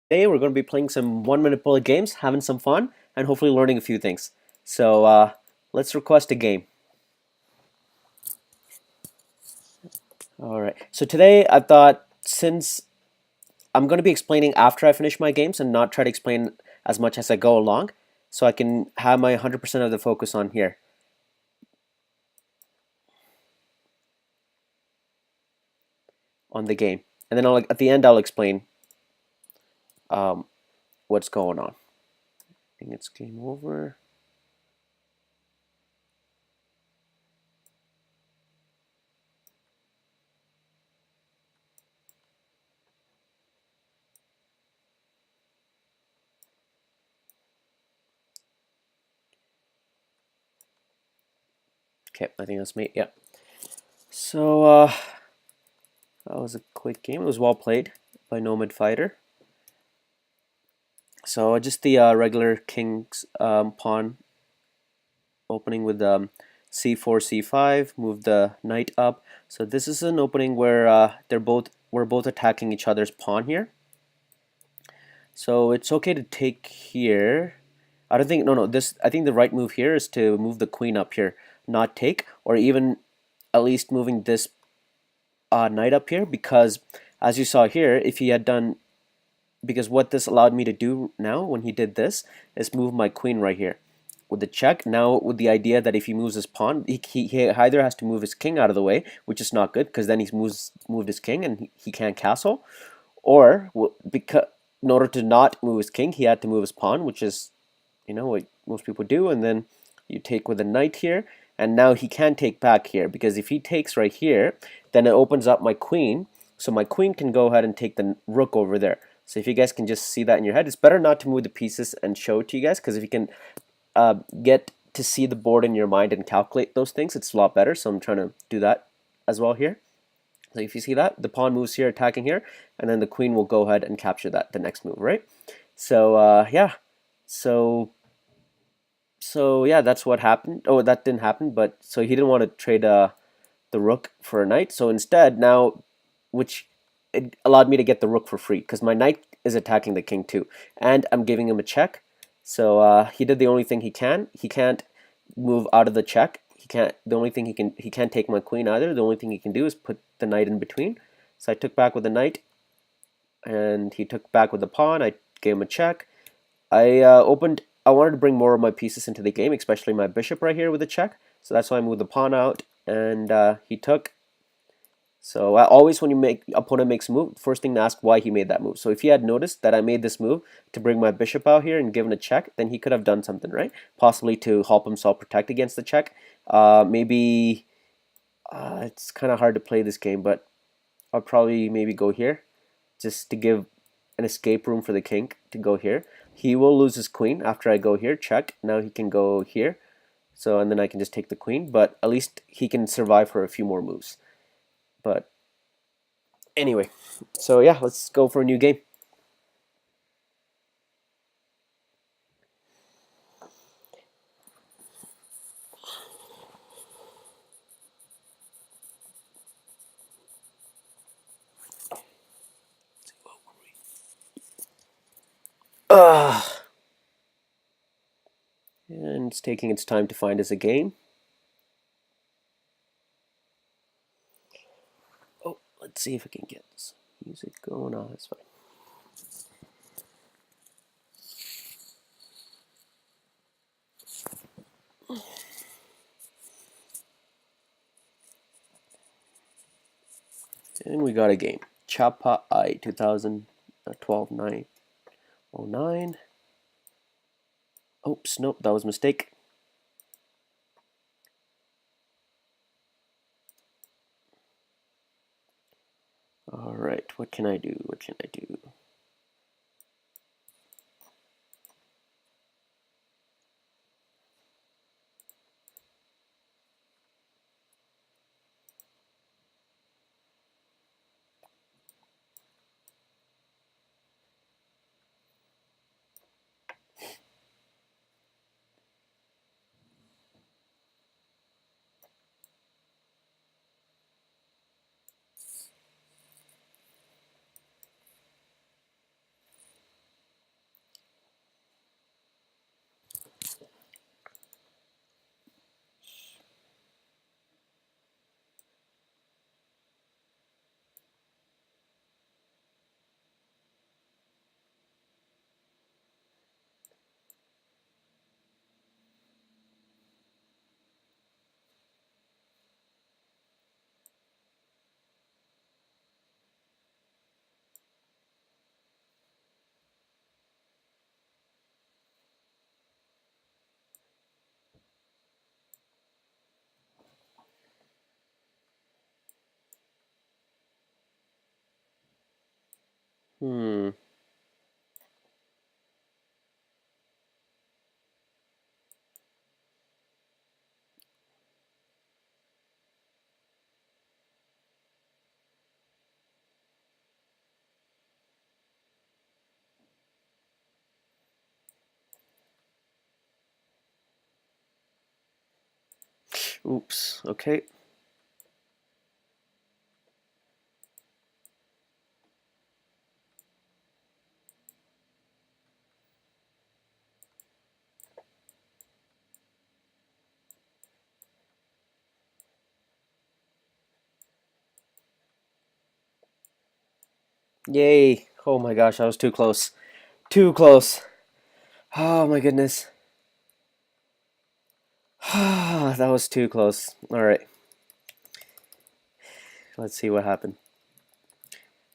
Today we're going to be playing some 1 minute bullet games, having some fun, and hopefully learning a few things. So let's request a game. All right. So today I thought since I'm going to be explaining after I finish my games and not try to explain as much as I go along, so I can have my 100% of the focus on here on the game, and then at the end I'll explain um, what's going on. I think it's game over. Okay, I think that's me. Yeah. So that was a quick game. It was well played by Nomad Fighter. So just the regular king's pawn opening with c4, c5, move the knight up. So this is an opening where we're both attacking each other's pawn here. So it's okay to take here. I don't think I think the right move here is to move the queen up here, not take, or even at least moving this knight up here, because as you saw here, if he had done because what this allowed me to do now when he did this is move my queen right here with the check. Now with the idea that if he moves his pawn, he either has to move his king out of the way, which is not good because then he's moved his king and he can't castle, or because in order to not move his king he had to move his pawn, which is what most people do, and then you take with a knight here, and now he can take back here, because if he takes right here then it opens up my queen, so my queen can go ahead and take the rook over there. So if you guys can just see that in your head, it's better not to move the pieces and show it to you guys, because if you can get to see the board in your mind and calculate those things, it's a lot better. So I'm trying to do that as well here. So if you see that, the pawn moves here, attacking here, and then the queen will go ahead and capture that, the next move, right? So yeah, so yeah, that's what happened. Oh, that didn't happen, but so he didn't want to trade the rook for a knight. So instead, now, which it allowed me to get the rook for free because my knight is attacking the king too, and I'm giving him a check. So he did the only thing he can. He can't move out of the check. He can't. The only thing he can't take my queen either. The only thing he can do is put the knight in between. So I took back with the knight, and he took back with the pawn. I gave him a check. I wanted to bring more of my pieces into the game, especially my bishop right here with the check. So that's why I moved the pawn out, and he took. So always when opponent makes a move, first thing to ask why he made that move. So if he had noticed that I made this move to bring my bishop out here and given a check, then he could have done something, right? Possibly to help himself protect against the check. Maybe it's kind of hard to play this game, but I'll probably maybe go here just to give an escape room for the king to go here. He will lose his queen after I go here, check. Now he can go here. So, and then I can just take the queen, but at least he can survive for a few more moves. But anyway, so yeah, let's go for a new game. Uh, and it's taking its time to find us a game. Oh, let's see if I can get this music going on. That's fine. And we got a game. Chapa I 2012 909. Oops, nope, that was a mistake. All right, what can I do? What can I do? Hmm. Oops. Okay. Yay. Oh my gosh, I was too close. Too close. Oh my goodness. That was too close. All right. Let's see what happened.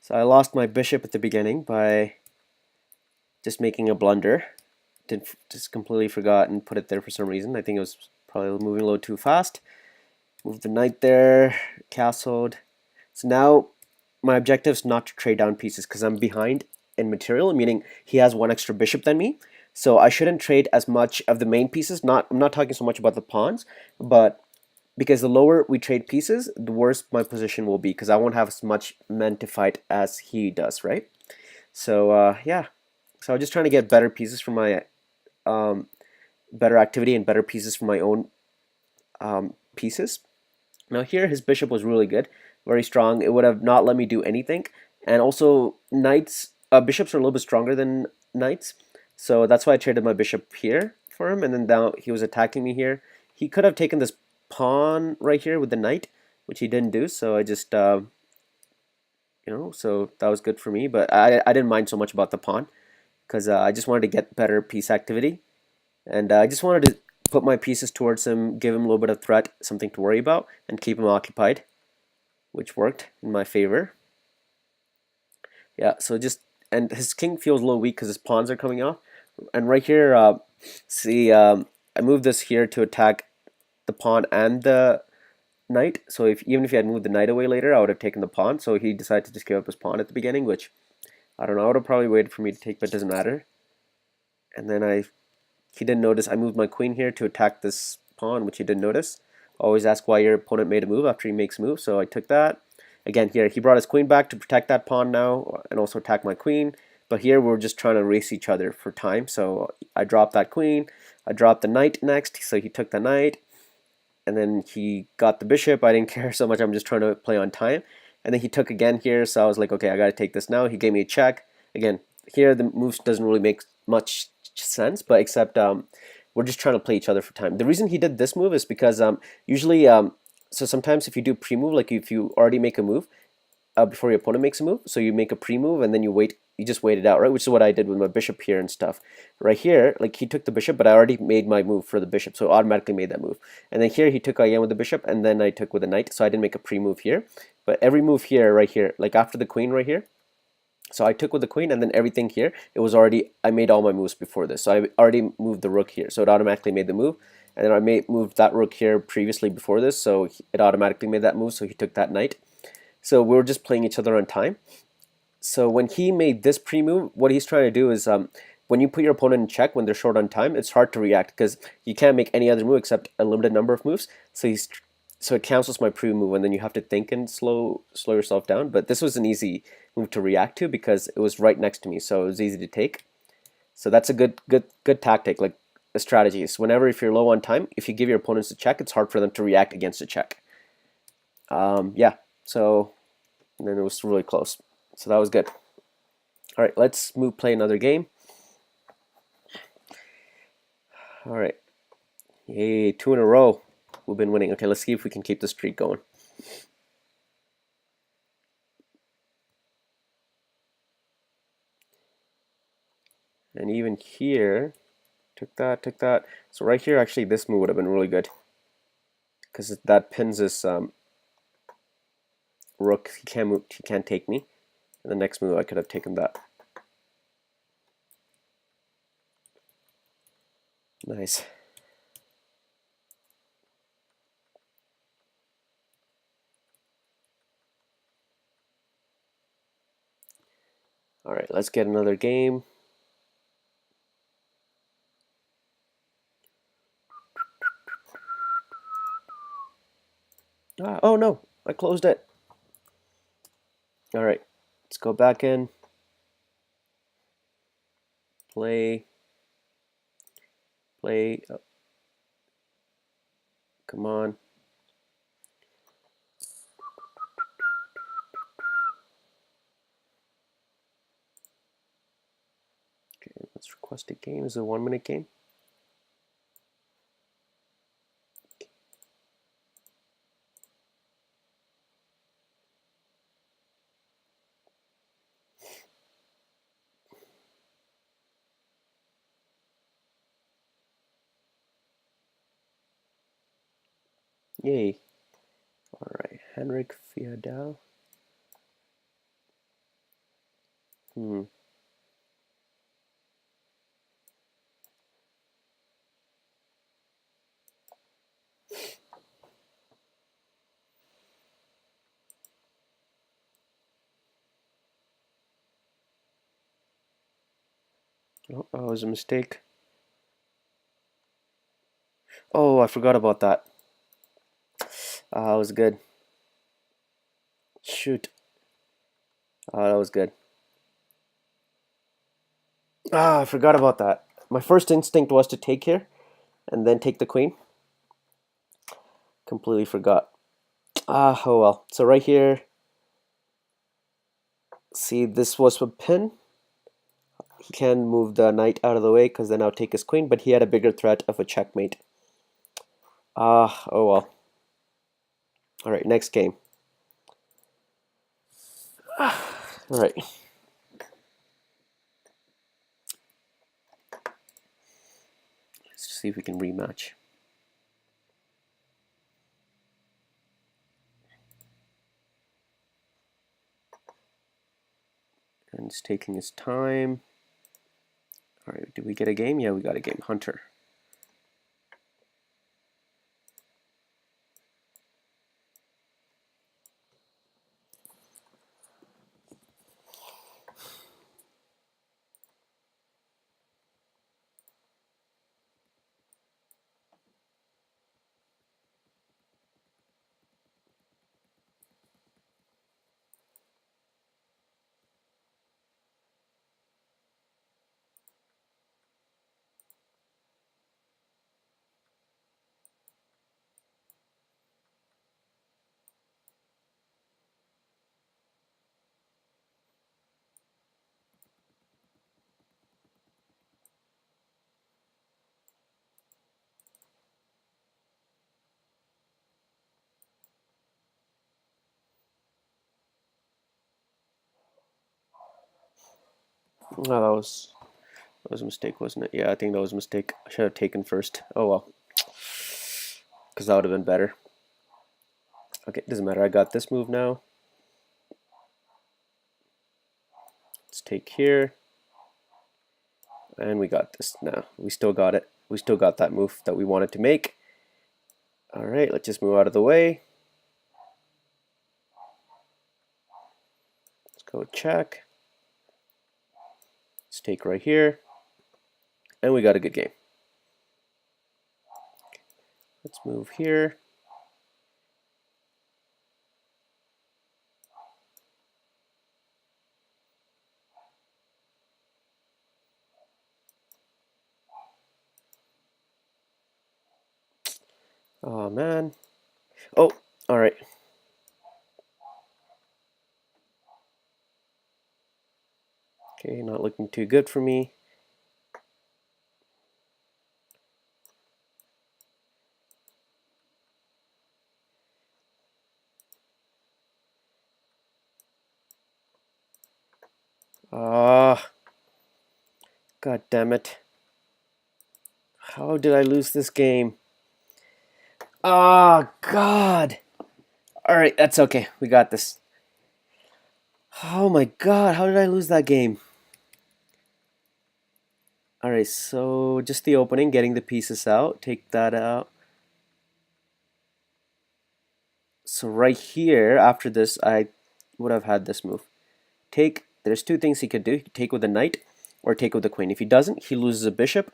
So I lost my bishop at the beginning by just making a blunder. Did just completely forgot and put it there for some reason. I think it was probably moving a little too fast. Moved the knight there, castled. So now my objective is not to trade down pieces because I'm behind in material, meaning he has one extra bishop than me. So I shouldn't trade as much of the main pieces. I'm not talking so much about the pawns, but because the lower we trade pieces, the worse my position will be because I won't have as much men to fight as he does, right? So yeah, so I'm just trying to get better pieces for my um, better activity and better pieces for my own pieces. Now here his bishop was really good, very strong. It would have not let me do anything, and also knights, bishops are a little bit stronger than knights, so that's why I traded my bishop here for him. And then now he was attacking me here. He could have taken this pawn right here with the knight, which he didn't do. So I just so that was good for me. But I didn't mind so much about the pawn because I just wanted to get better piece activity, and I just wanted to put my pieces towards him, give him a little bit of threat, something to worry about, and keep him occupied, which worked in my favor. Yeah, so just, and his king feels a little weak because his pawns are coming off. And right here, see, I moved this here to attack the pawn and the knight. So even if he had moved the knight away later, I would have taken the pawn. So he decided to just give up his pawn at the beginning, which I don't know. I would have probably waited for me to take, but it doesn't matter. And then he didn't notice I moved my queen here to attack this pawn, which he didn't notice. Always ask why your opponent made a move after he makes a move, so I took that. Again, here, he brought his queen back to protect that pawn now and also attack my queen. But here, we're just trying to race each other for time, so I dropped that queen. I dropped the knight next, so he took the knight. And then he got the bishop. I didn't care so much. I'm just trying to play on time. And then he took again here, so I was like, okay, I got to take this now. He gave me a check. Again, here the moves doesn't really make much sense, but except we're just trying to play each other for time. The reason he did this move is because usually, so sometimes if you do pre-move, like if you already make a move before your opponent makes a move, so you make a pre-move and then you just wait it out, right? Which is what I did with my bishop here and stuff. Right here, like he took the bishop, but I already made my move for the bishop, so it automatically made that move. And then here he took again with the bishop, and then I took with the knight, so I didn't make a pre-move here. But every move here, right here, like after the queen right here, so I took with the queen, and then everything here, it was already, I made all my moves before this. So I already moved the rook here, so it automatically made the move. And then I moved that rook here previously before this, so it automatically made that move, so he took that knight. So we were just playing each other on time. So when he made this pre-move, what he's trying to do is when you put your opponent in check when they're short on time, it's hard to react because you can't make any other move except a limited number of moves. So it cancels my pre-move, and then you have to think and slow yourself down. But this was an easy move to react to because it was right next to me, so it was easy to take. So that's a good tactic, like a strategy. So whenever if you're low on time, if you give your opponents a check, it's hard for them to react against a check. Yeah. So and then it was really close. So that was good. All right, let's play another game. All right, yay, 2 in a row. We've been winning. Okay, let's see if we can keep the streak going. And even here, took that. So right here, actually, this move would have been really good because that pins this rook. He can't move. He can't take me. And the next move, I could have taken that. Nice. All right, let's get another game. Oh no, I closed it. All right, let's go back in. Play. Play. Oh, come on. Okay, let's request a game. Is it a 1-minute game? Yay. All right, Henrik Fiadal. Hmm. Oh, that was a mistake. Oh, I forgot about that. That was good. Shoot. That was good. I forgot about that. My first instinct was to take here and then take the queen. Completely forgot. Oh well. So right here, see, this was a pin. He can move the knight out of the way because then I'll take his queen, but he had a bigger threat of a checkmate. Oh well. All right, next game. All right. Let's see if we can rematch. And it's taking his time. All right, did we get a game? Yeah, we got a game. Hunter. Oh, that was a mistake, wasn't it? Yeah, I think that was a mistake. I should have taken first. Oh well, because that would have been better. Okay, doesn't matter. I got this move now. Let's take here. And we got this now. We still got it. We still got that move that we wanted to make. All right, let's just move out of the way. Let's go check. Let's take right here. And we got a good game. Let's move here. Oh man. Oh, all right. Okay, not looking too good for me. Ah, god damn it. How did I lose this game? Ah, god. All right, that's okay. We got this. Oh my god, how did I lose that game? All right, so just the opening, getting the pieces out, take that out. So right here, after this, I would have had this move. Take there's two things he could do. He could take with the knight or take with the queen. If he doesn't, he loses a bishop.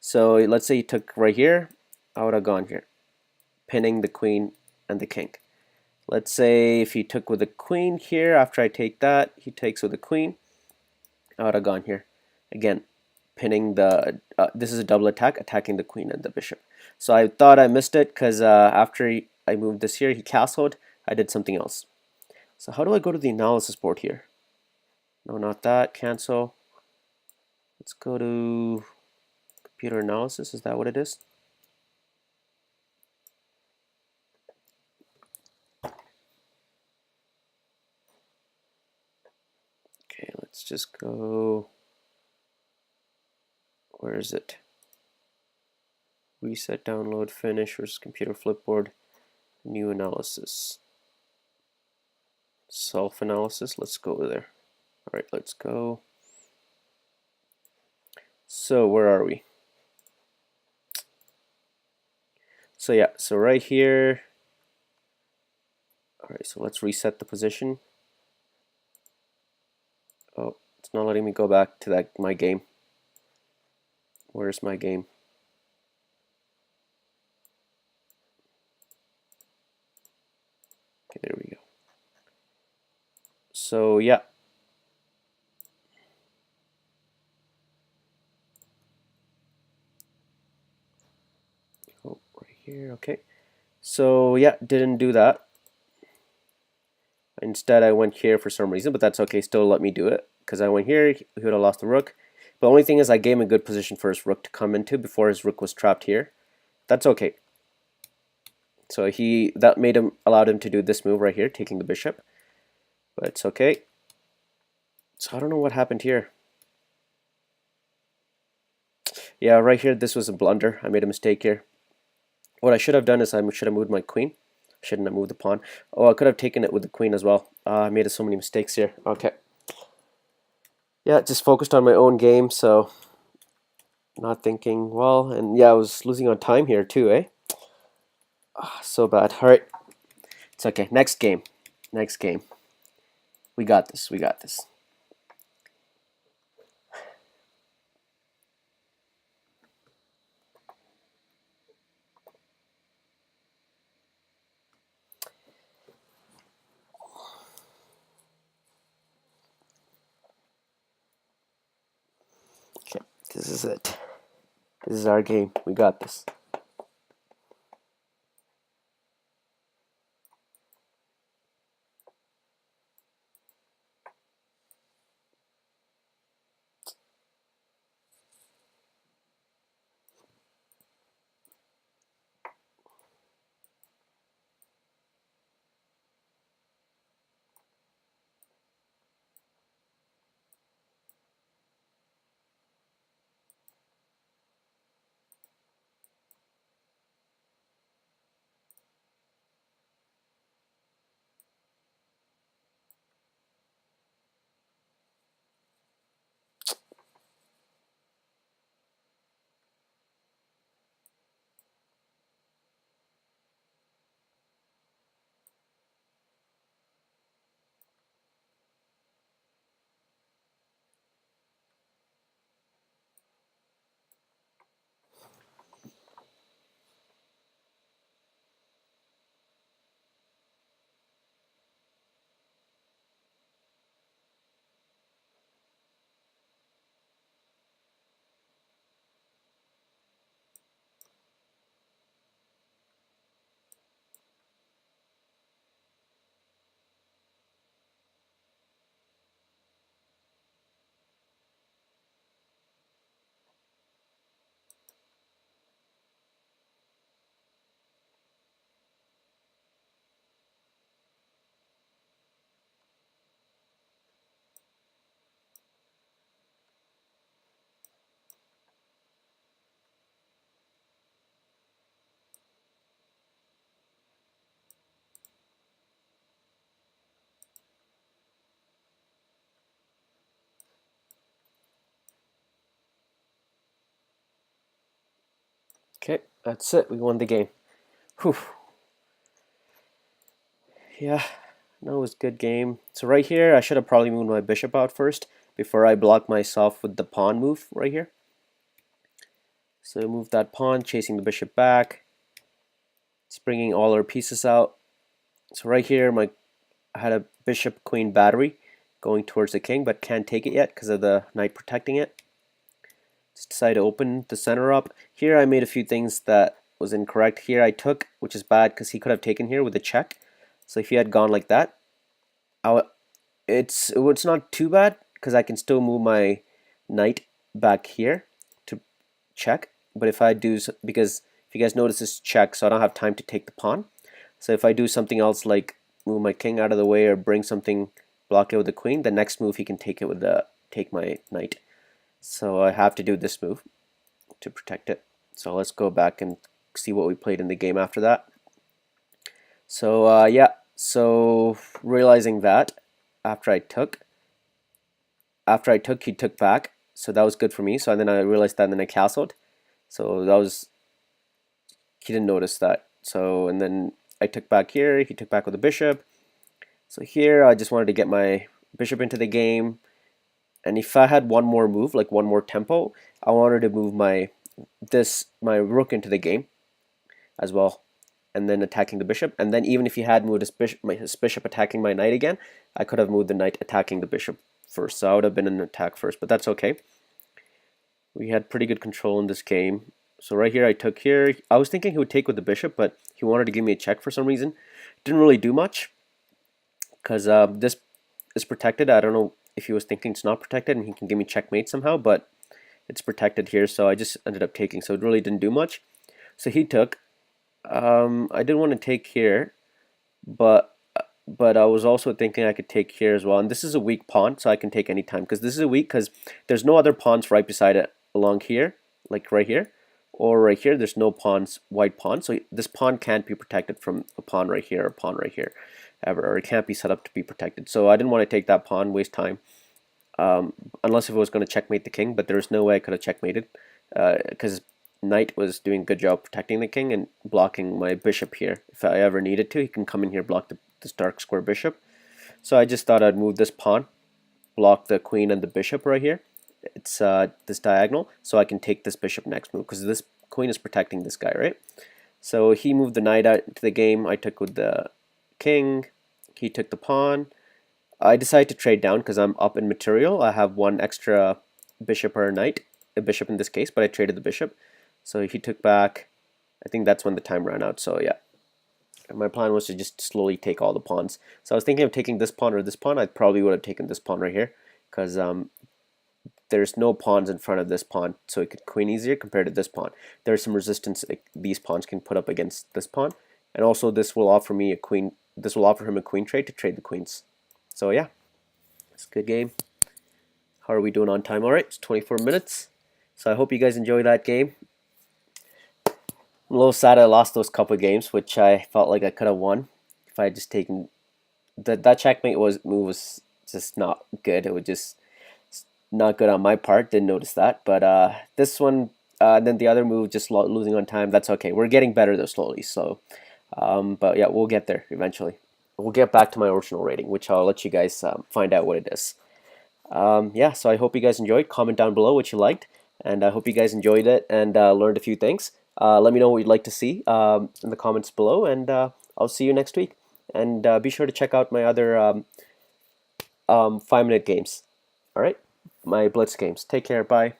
So let's say he took right here, I would have gone here, pinning the queen and the king. Let's say if he took with the queen here, after I take that, he takes with the queen, I would have gone here. Again, pinning the, this is a double attack, attacking the queen and the bishop. So I thought I missed it because after I moved this here, he castled, I did something else. So how do I go to the analysis board here? No, not that, cancel. Let's go to computer analysis, is that what it is? Okay, let's just go, where is it? Reset, download, finish versus computer flipboard, new analysis. Self-analysis, let's go there. All right, let's go. So where are we? So yeah, so right here. All right, so let's reset the position. Oh, it's not letting me go back to that my game. Where's my game? Okay, there we go. So yeah. Oh, right here, okay. So yeah, didn't do that. Instead, I went here for some reason, but that's okay. Still let me do it because I went here. He would have lost the rook. But the only thing is, I gave him a good position for his rook to come into before his rook was trapped here. That's okay. So that made him allowed him to do this move right here, taking the bishop. But it's okay. So I don't know what happened here. Yeah, right here, this was a blunder. I made a mistake here. What I should have done is I should have moved my queen. Shouldn't have moved the pawn. Oh, I could have taken it with the queen as well. I made so many mistakes here. Okay. Yeah, just focused on my own game, so not thinking well. And yeah, I was losing on time here too, eh? So bad. All right. It's okay. Next game. Next game. We got this. We got this. Okay. This is it. This is our game. We got this. Okay, that's it. We won the game. Whew. Yeah, No, it was a good game. So right here, I should have probably moved my bishop out first before I block myself with the pawn move right here. So move that pawn, chasing the bishop back. It's bringing all our pieces out. So right here, I had a bishop queen battery going towards the king, but can't take it yet because of the knight protecting it. Just decided to open the center up. Here I made a few things that was incorrect. Here I took, which is bad because he could have taken here with a check. So if he had gone like that, it's not too bad because I can still move my knight back here to check. But if I do, because if you guys notice this check, so I don't have time to take the pawn. So if I do something else like move my king out of the way or bring something, block it with the queen, the next move he can take it with the take my knight. So I have to do this move to protect it. So let's go back and see what we played in the game after that. So yeah, so realizing that after I took, he took back. So that was good for me. So then I realized that, and then I castled. So that was, he didn't notice that. So and then I took back here. He took back with the bishop. So here I just wanted to get my bishop into the game. And if I had one more move, like one more tempo, I wanted to move my rook into the game as well, and then attacking the bishop. And then even if he had moved his bishop attacking my knight again, I could have moved the knight attacking the bishop first. So I would have been an attack first, but that's okay. We had pretty good control in this game. So right here I took here. I was thinking he would take with the bishop, but he wanted to give me a check for some reason. Didn't really do much because this is protected. I don't know if he was thinking it's not protected and he can give me checkmate somehow, but it's protected here, so I just ended up taking. So it really didn't do much. So he took. I didn't want to take here, but I was also thinking I could take here as well. And this is a weak pawn, so I can take any time because this is a weak because there's no other pawns right beside it along here, like right here, or right here. There's no pawns, white pawn, so this pawn can't be protected from a pawn right here or a pawn right here, ever, or it can't be set up to be protected. So I didn't want to take that pawn, waste time, unless if it was going to checkmate the king. But there's no way I could have checkmated because knight was doing a good job protecting the king and blocking my bishop here. If I ever needed to, he can come in here, block this dark square bishop. So I just thought I'd move this pawn, block the queen and the bishop right here. It's this diagonal, so I can take this bishop next move because this queen is protecting this guy, right? So he moved the knight out into the game. I took with the king. He took the pawn. I decided to trade down because I'm up in material. I have one extra bishop or a knight, a bishop in this case, but I traded the bishop. So he took back. I think that's when the time ran out. So yeah, my plan was to just slowly take all the pawns. So I was thinking of taking this pawn or this pawn. I probably would have taken this pawn right here because there's no pawns in front of this pawn, so it could queen easier compared to this pawn. There's some resistance these pawns can put up against this pawn, and also this will offer me a queen. This will offer him a queen trade to trade the queens. So yeah, it's a good game. How are we doing on time? All right, it's 24 minutes. So I hope you guys enjoy that game. I'm a little sad I lost those couple games, which I felt like I could have won if I had just taken that checkmate move was just not good. It was just not good on my part. Didn't notice that, but this one, then the other move, just losing on time. That's okay. We're getting better though slowly. So, but yeah, we'll get there eventually. We'll get back to my original rating, which I'll let you guys find out what it is. Yeah, so I hope you guys enjoyed. Comment down below what you liked, and I hope you guys enjoyed it and learned a few things. Let me know what you'd like to see in the comments below, and I'll see you next week. And be sure to check out my other 5-minute games. All right, my Blitz games. Take care. Bye.